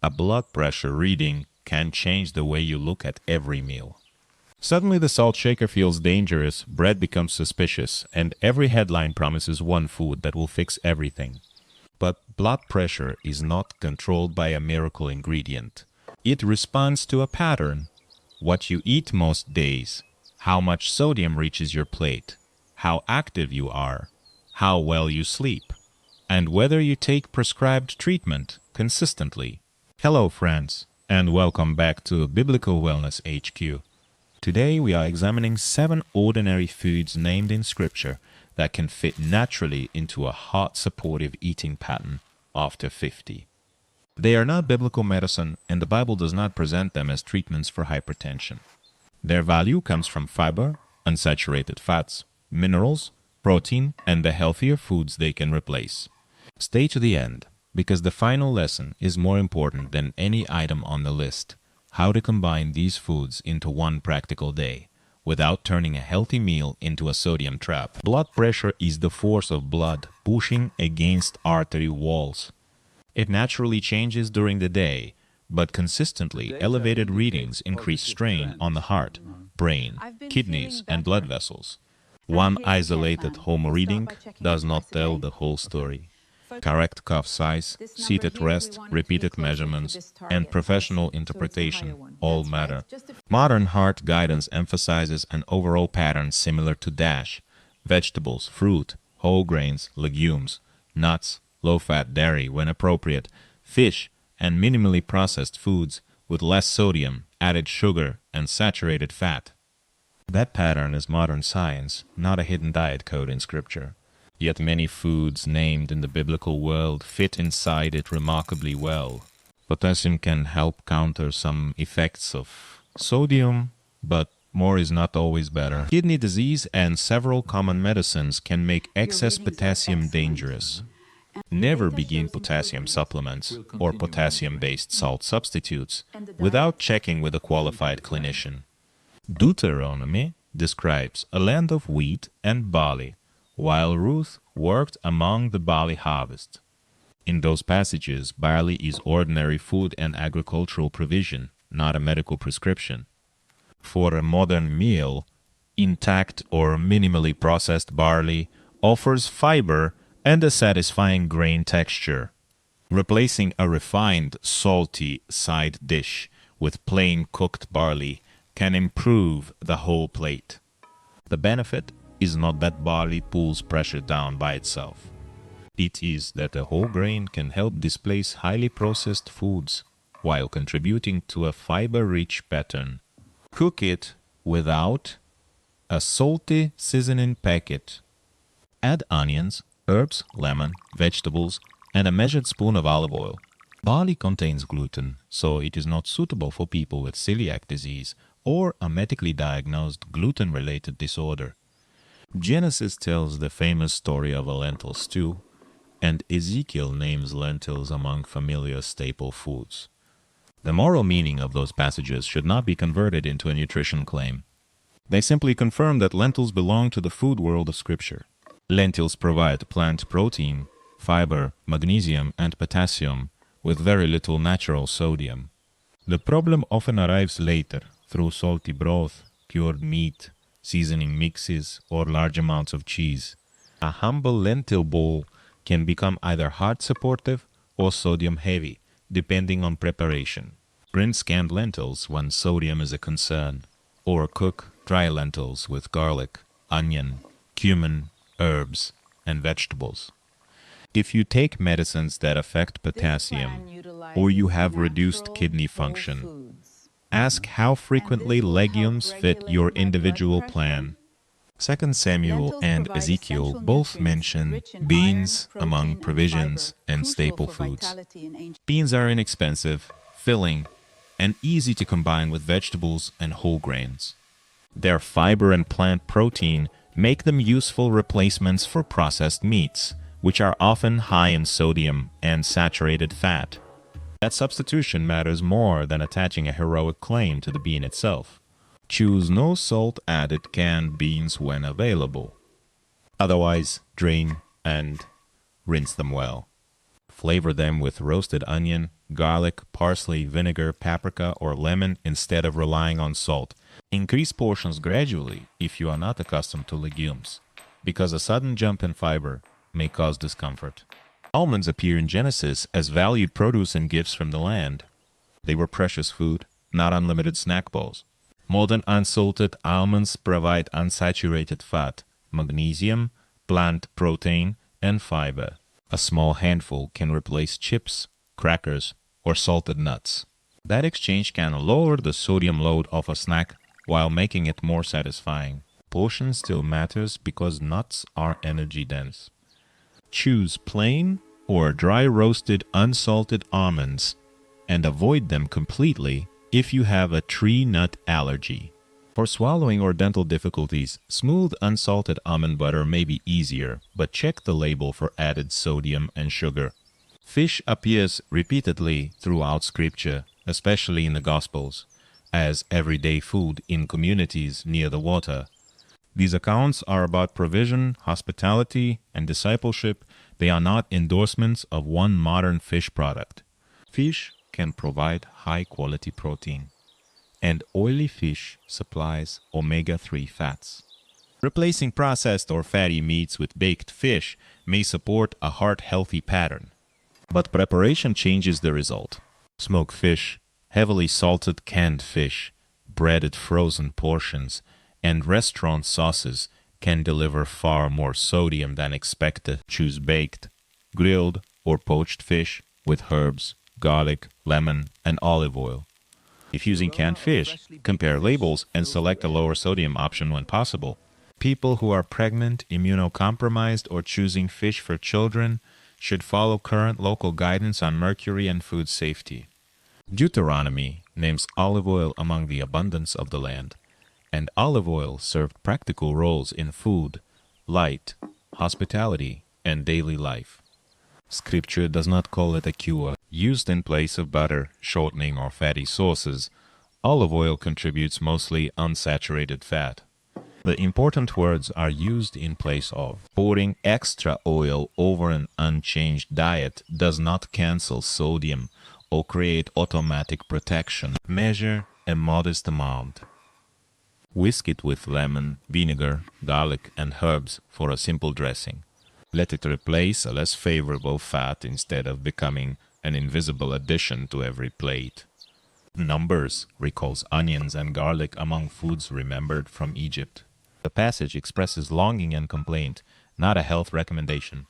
A blood pressure reading can change the way you look at every meal. Suddenly the salt shaker feels dangerous, bread becomes suspicious, and every headline promises one food that will fix everything. But blood pressure is not controlled by a miracle ingredient. It responds to a pattern. What you eat most days, how much sodium reaches your plate, how active you are, how well you sleep, and whether you take prescribed treatment consistently. Hello friends, and welcome back to Biblical Wellness HQ. Today we are examining 7 ordinary foods named in Scripture that can fit naturally into a heart-supportive eating pattern after 50. They are not biblical medicine, and the Bible does not present them as treatments for hypertension. Their value comes from fiber, unsaturated fats, minerals, protein, and the healthier foods they can replace. Stay to the end, because the final lesson is more important than any item on the list: how to combine these foods into one practical day without turning a healthy meal into a sodium trap. Blood pressure is the force of blood pushing against artery walls. It naturally changes during the day, but consistently elevated readings increase strain on the heart, brain, kidneys, and blood vessels. One isolated home reading does not tell the whole story. Correct cuff size, seat at rest, repeated measurements, and professional interpretation all matter. Modern heart guidance emphasizes an overall pattern similar to DASH: vegetables, fruit, whole grains, legumes, nuts, low-fat dairy when appropriate, fish, and minimally processed foods with less sodium, added sugar, and saturated fat. That pattern is modern science, not a hidden diet code in Scripture. Yet many foods named in the biblical world fit inside it remarkably well. Potassium can help counter some effects of sodium, but more is not always better. Kidney disease and several common medicines can make excess potassium dangerous. Never begin potassium supplements or potassium-based salt substitutes without checking with a qualified clinician. Deuteronomy describes a land of wheat and barley, while Ruth worked among the barley harvest. In those passages, barley is ordinary food and agricultural provision, not a medical prescription. For a modern meal, intact or minimally processed barley offers fiber and a satisfying grain texture. Replacing a refined, salty side dish with plain cooked barley can improve the whole plate. The benefit is not that barley pulls pressure down by itself. It is that a whole grain can help displace highly processed foods while contributing to a fiber-rich pattern. Cook it without a salty seasoning packet. Add onions, herbs, lemon, vegetables, and a measured spoon of olive oil. Barley contains gluten, so it is not suitable for people with celiac disease or a medically diagnosed gluten-related disorder. Genesis tells the famous story of a lentil stew, and Ezekiel names lentils among familiar staple foods. The moral meaning of those passages should not be converted into a nutrition claim. They simply confirm that lentils belong to the food world of Scripture. Lentils provide plant protein, fiber, magnesium, and potassium with very little natural sodium. The problem often arrives later through salty broth, cured meat, seasoning mixes, or large amounts of cheese. A humble lentil bowl can become either heart-supportive or sodium-heavy, depending on preparation. Rinse canned lentils when sodium is a concern, or cook dry lentils with garlic, onion, cumin, herbs, and vegetables. If you take medicines that affect potassium, or you have reduced kidney function, ask how frequently legumes fit your individual plan. 2 Samuel and Ezekiel both mention beans among provisions and staple foods. Beans are inexpensive, filling, and easy to combine with vegetables and whole grains. Their fiber and plant protein make them useful replacements for processed meats, which are often high in sodium and saturated fat. That substitution matters more than attaching a heroic claim to the bean itself. Choose no salt-added canned beans when available. Otherwise, drain and rinse them well. Flavor them with roasted onion, garlic, parsley, vinegar, paprika, or lemon instead of relying on salt. Increase portions gradually if you are not accustomed to legumes, because a sudden jump in fiber may cause discomfort. Almonds appear in Genesis as valued produce and gifts from the land. They were precious food, not unlimited snack bowls. Modern unsalted almonds provide unsaturated fat, magnesium, plant protein, and fiber. A small handful can replace chips, crackers, or salted nuts. That exchange can lower the sodium load of a snack while making it more satisfying. Portion still matters because nuts are energy dense. Choose plain or dry roasted unsalted almonds and avoid them completely if you have a tree nut allergy. For swallowing or dental difficulties, smooth unsalted almond butter may be easier, but check the label for added sodium and sugar. Fish appears repeatedly throughout Scripture, especially in the Gospels, as everyday food in communities near the water. These accounts are about provision, hospitality, and discipleship. They are not endorsements of one modern fish product. Fish can provide high-quality protein, and oily fish supplies omega-3 fats. Replacing processed or fatty meats with baked fish may support a heart-healthy pattern, but preparation changes the result. Smoked fish, heavily salted canned fish, breaded frozen portions, and restaurant sauces can deliver far more sodium than expected. Choose baked, grilled, or poached fish with herbs, garlic, lemon, and olive oil. If using canned fish, compare labels and select a lower sodium option when possible. People who are pregnant, immunocompromised, or choosing fish for children should follow current local guidance on mercury and food safety. Deuteronomy names olive oil among the abundance of the land, and olive oil served practical roles in food, light, hospitality, and daily life. Scripture does not call it a cure. Used in place of butter, shortening, or fatty sauces, olive oil contributes mostly unsaturated fat. The important words are used in place of. Pouring extra oil over an unchanged diet does not cancel sodium or create automatic protection. Measure a modest amount. Whisk it with lemon, vinegar, garlic, and herbs for a simple dressing. Let it replace a less favorable fat instead of becoming an invisible addition to every plate. Numbers recalls onions and garlic among foods remembered from Egypt. The passage expresses longing and complaint, not a health recommendation.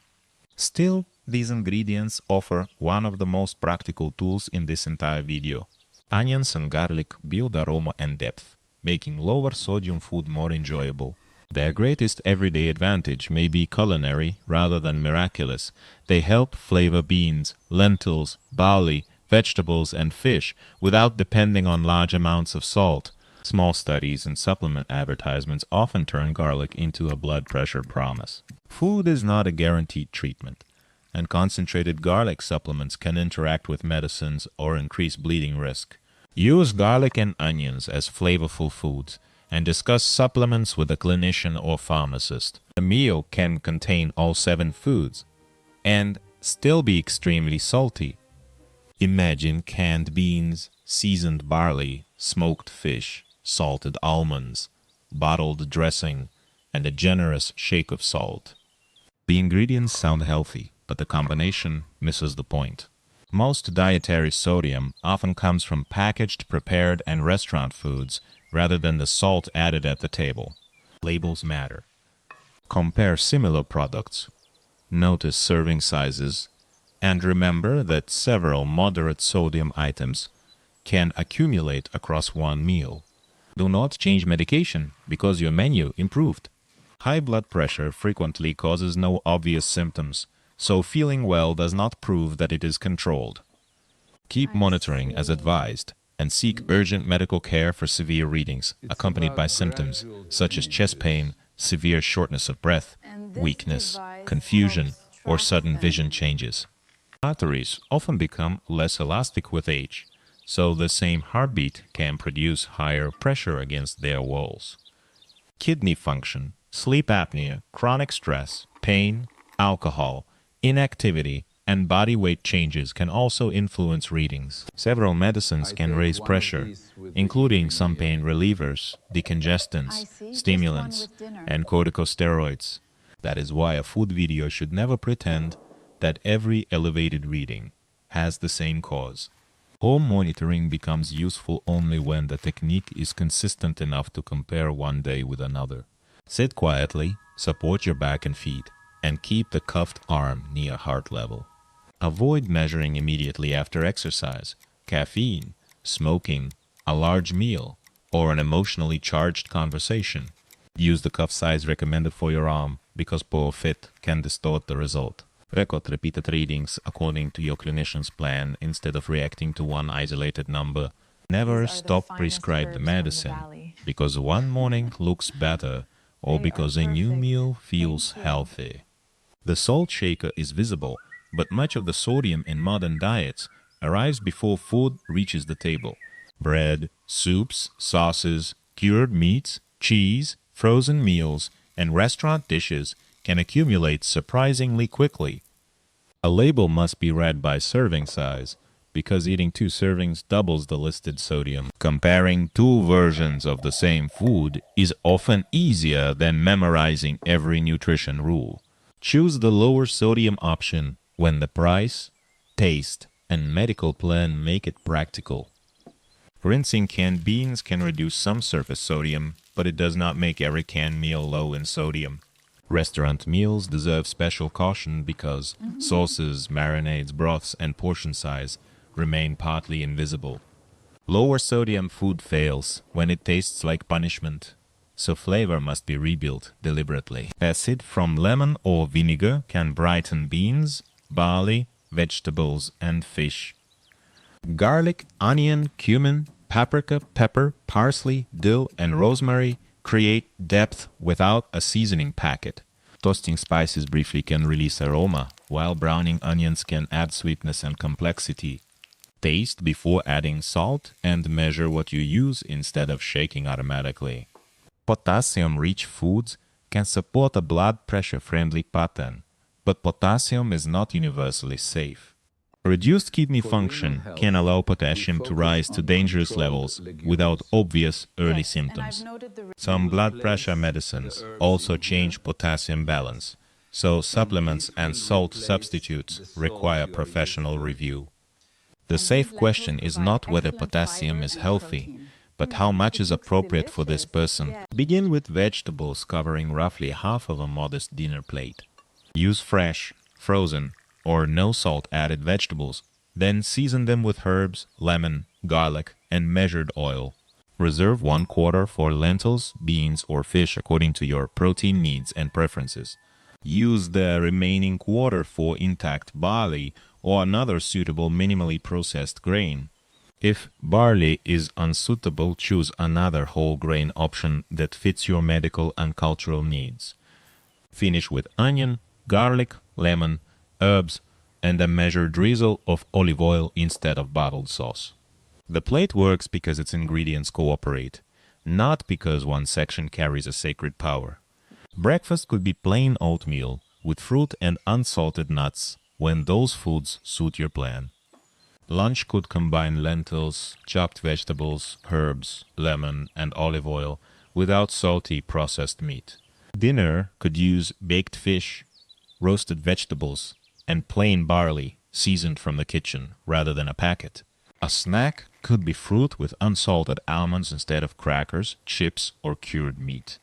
Still, these ingredients offer one of the most practical tools in this entire video. Onions and garlic build aroma and depth, making lower sodium food more enjoyable. Their greatest everyday advantage may be culinary rather than miraculous. They help flavor beans, lentils, barley, vegetables, and fish without depending on large amounts of salt. Small studies and supplement advertisements often turn garlic into a blood pressure promise. Food is not a guaranteed treatment, and concentrated garlic supplements can interact with medicines or increase bleeding risk. Use garlic and onions as flavorful foods, and discuss supplements with a clinician or pharmacist. A meal can contain all 7 foods and still be extremely salty. Imagine canned beans, seasoned barley, smoked fish, salted almonds, bottled dressing, and a generous shake of salt. The ingredients sound healthy, but the combination misses the point. Most dietary sodium often comes from packaged, prepared, and restaurant foods rather than the salt added at the table. Labels matter. Compare similar products, notice serving sizes, and remember that several moderate sodium items can accumulate across one meal. Do not change medication because your menu improved. High blood pressure frequently causes no obvious symptoms, so feeling well does not prove that it is controlled. Keep monitoring as advised, and seek urgent medical care for severe readings, accompanied by symptoms such as chest pain, severe shortness of breath, weakness, confusion, or sudden vision changes. Arteries often become less elastic with age, so the same heartbeat can produce higher pressure against their walls. Kidney function, sleep apnea, chronic stress, pain, alcohol, inactivity, and body weight changes can also influence readings. Several medicines can raise pressure, including some pain relievers, decongestants, stimulants, and corticosteroids. That is why a food video should never pretend that every elevated reading has the same cause. Home monitoring becomes useful only when the technique is consistent enough to compare one day with another. Sit quietly, support your back and feet, and keep the cuffed arm near heart level. Avoid measuring immediately after exercise, caffeine, smoking, a large meal, or an emotionally charged conversation. Use the cuff size recommended for your arm because poor fit can distort the result. Record repeated readings according to your clinician's plan instead of reacting to one isolated number. Never stop prescribe the medicine because one morning looks better or because a new meal feels healthy. The salt shaker is visible, but much of the sodium in modern diets arrives before food reaches the table. Bread, soups, sauces, cured meats, cheese, frozen meals, and restaurant dishes can accumulate surprisingly quickly. A label must be read by serving size, because eating 2 servings doubles the listed sodium. Comparing 2 versions of the same food is often easier than memorizing every nutrition rule. Choose the lower sodium option when the price, taste, and medical plan make it practical. Rinsing canned beans can reduce some surface sodium, but it does not make every canned meal low in sodium. Restaurant meals deserve special caution because sauces, marinades, broths, and portion size remain partly invisible. Lower sodium food fails when it tastes like punishment, so flavor must be rebuilt deliberately. Acid from lemon or vinegar can brighten beans, barley, vegetables, and fish. Garlic, onion, cumin, paprika, pepper, parsley, dill, and rosemary create depth without a seasoning packet. Toasting spices briefly can release aroma, while browning onions can add sweetness and complexity. Taste before adding salt and measure what you use instead of shaking automatically. Potassium-rich foods can support a blood pressure-friendly pattern, but potassium is not universally safe. Reduced kidney function can allow potassium to rise to dangerous levels without obvious early symptoms. Some blood pressure medicines also change potassium balance, so supplements and salt substitutes require professional review. The safe question is not whether potassium is healthy, but how much is appropriate for this person. Begin with vegetables covering roughly half of a modest dinner plate. Use fresh, frozen, or no salt added vegetables, then season them with herbs, lemon, garlic, and measured oil. Reserve 1/4 for lentils, beans, or fish according to your protein needs and preferences. Use the remaining quarter for intact barley or another suitable minimally processed grain. If barley is unsuitable, choose another whole grain option that fits your medical and cultural needs. Finish with onion, garlic, lemon, herbs, and a measured drizzle of olive oil instead of bottled sauce. The plate works because its ingredients cooperate, not because one section carries a sacred power. Breakfast could be plain oatmeal with fruit and unsalted nuts when those foods suit your plan. Lunch could combine lentils, chopped vegetables, herbs, lemon, and olive oil without salty processed meat. Dinner could use baked fish, roasted vegetables, and plain barley seasoned from the kitchen rather than a packet. A snack could be fruit with unsalted almonds instead of crackers, chips, or cured meat.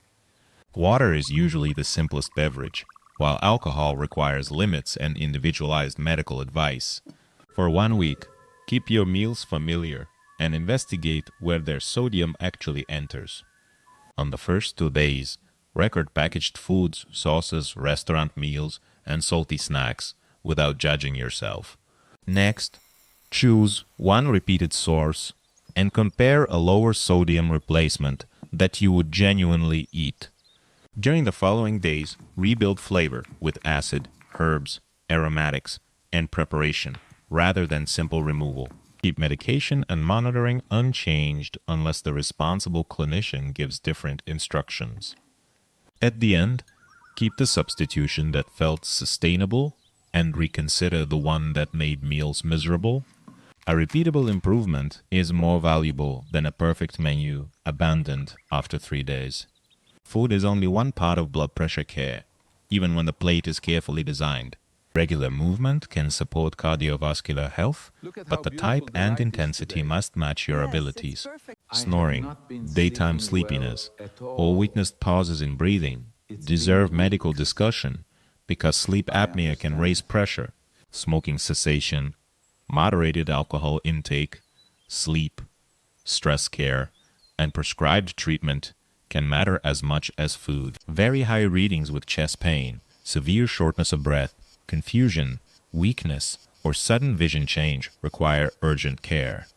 Water is usually the simplest beverage, while alcohol requires limits and individualized medical advice. For 1 week, keep your meals familiar and investigate where their sodium actually enters. On the first 2 days, record packaged foods, sauces, restaurant meals, and salty snacks without judging yourself. Next, choose one repeated source and compare a lower sodium replacement that you would genuinely eat. During the following days, rebuild flavor with acid, herbs, aromatics, and preparation, rather than simple removal. Keep medication and monitoring unchanged unless the responsible clinician gives different instructions. At the end, keep the substitution that felt sustainable and reconsider the one that made meals miserable? A repeatable improvement is more valuable than a perfect menu abandoned after 3 days. Food is only one part of blood pressure care, even when the plate is carefully designed. Regular movement can support cardiovascular health, but the type and intensity must match your abilities. Snoring, daytime sleepiness, or witnessed pauses in breathing deserve medical discussion because sleep apnea can raise pressure. Smoking cessation, moderated alcohol intake, sleep, stress care, and prescribed treatment can matter as much as food. Very high readings with chest pain, severe shortness of breath, confusion, weakness, or sudden vision change require urgent care.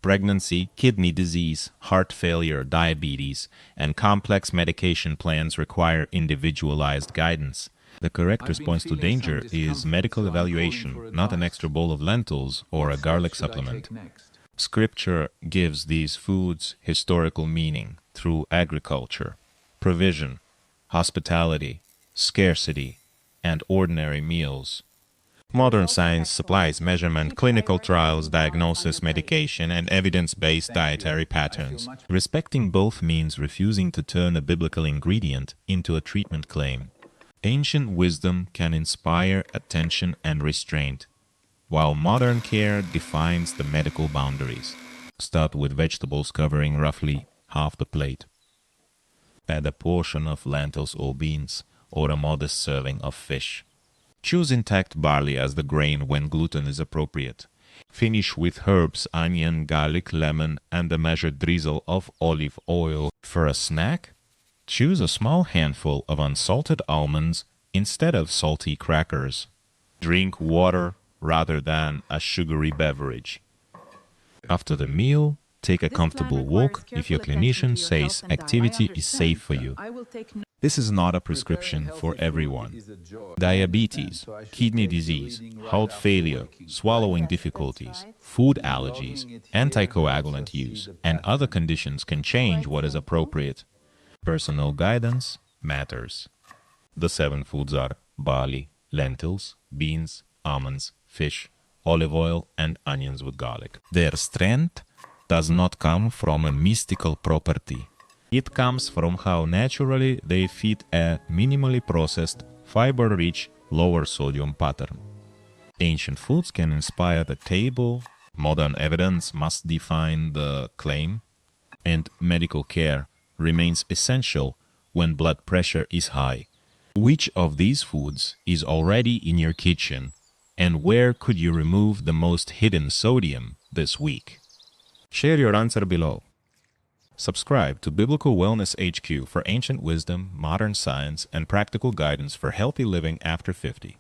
Pregnancy, kidney disease, heart failure, diabetes, and complex medication plans require individualized guidance. The correct response to danger is medical evaluation, not an extra bowl of lentils or a garlic supplement. Scripture gives these foods historical meaning through agriculture, provision, hospitality, scarcity, and ordinary meals. Modern science supplies measurement, clinical trials, diagnosis, medication, and evidence-based dietary patterns. Respecting both means refusing to turn a biblical ingredient into a treatment claim. Ancient wisdom can inspire attention and restraint, while modern care defines the medical boundaries. Start with vegetables covering roughly half the plate. Add a portion of lentils or beans, or a modest serving of fish. Choose intact barley as the grain when gluten is appropriate. Finish with herbs, onion, garlic, lemon, and a measured drizzle of olive oil. For a snack, choose a small handful of unsalted almonds instead of salty crackers. Drink water rather than a sugary beverage. After the meal, take a comfortable walk if your clinician says activity is safe for you. This is not a prescription for everyone. Diabetes, kidney disease, heart failure, swallowing difficulties, food allergies, anticoagulant use, and other conditions can change what is appropriate. Personal guidance matters. The 7 foods are barley, lentils, beans, almonds, fish, olive oil, and onions with garlic. Their strength does not come from a mystical property. It comes from how naturally they fit a minimally processed, fiber-rich, lower-sodium pattern. Ancient foods can inspire the table, modern evidence must define the claim, and medical care remains essential when blood pressure is high. Which of these foods is already in your kitchen, and where could you remove the most hidden sodium this week? Share your answer below. Subscribe to Biblical Wellness HQ for ancient wisdom, modern science, and practical guidance for healthy living after 50.